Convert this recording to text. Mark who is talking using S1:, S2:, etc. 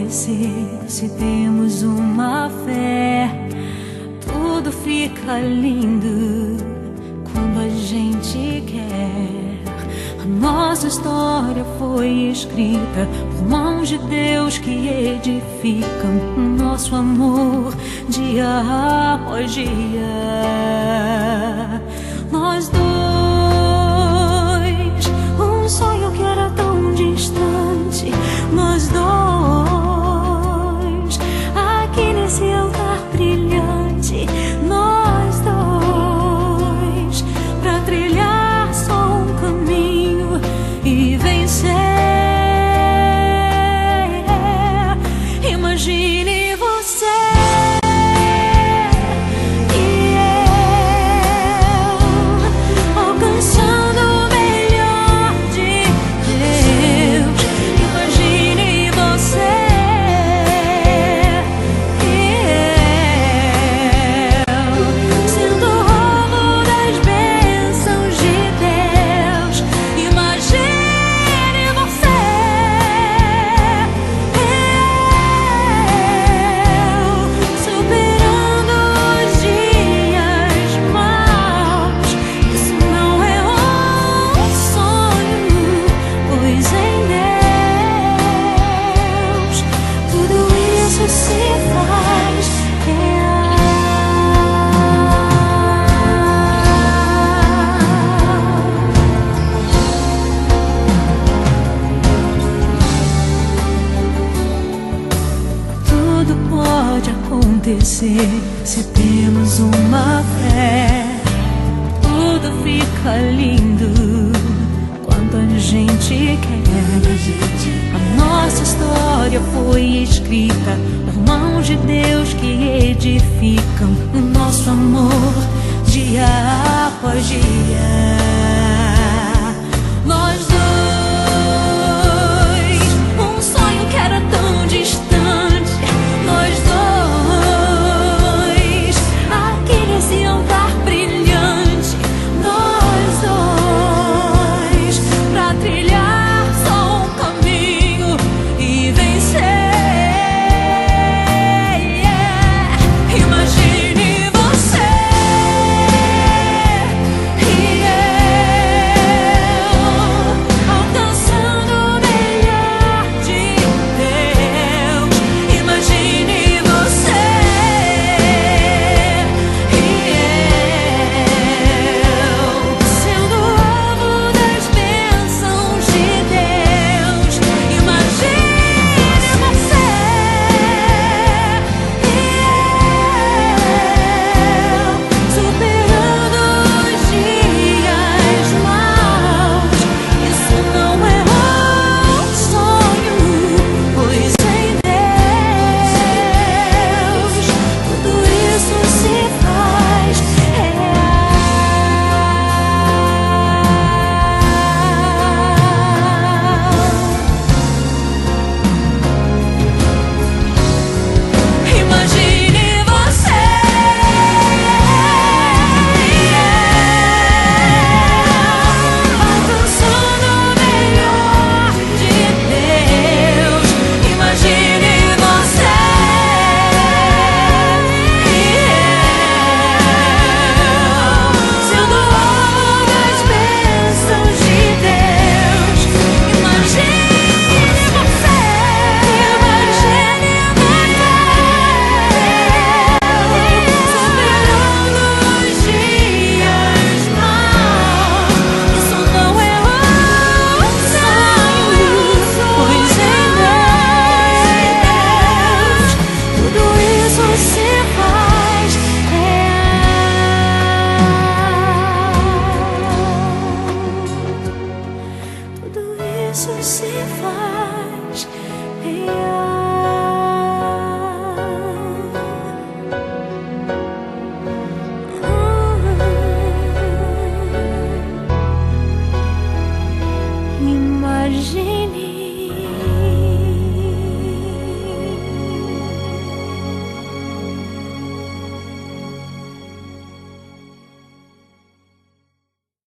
S1: acontecer se temos uma fé. Tudo fica lindo quando a gente quer. A nossa história foi escrita por mãos de Deus que edificam o nosso amor dia após dia. Nós dois, um sonho que era tão distante. Nós dois, aqui nesse altar brilhante. Nós dois, pra trilhar só um caminho e vencer. Imagine você se temos uma fé. Tudo fica lindo quando a gente quer. A nossa história foi escrita por mãos de Deus que edificam o nosso amor dia após dia. Nós dois, um sonho que era tão distante. Nós dois, isso se faz real. Imagine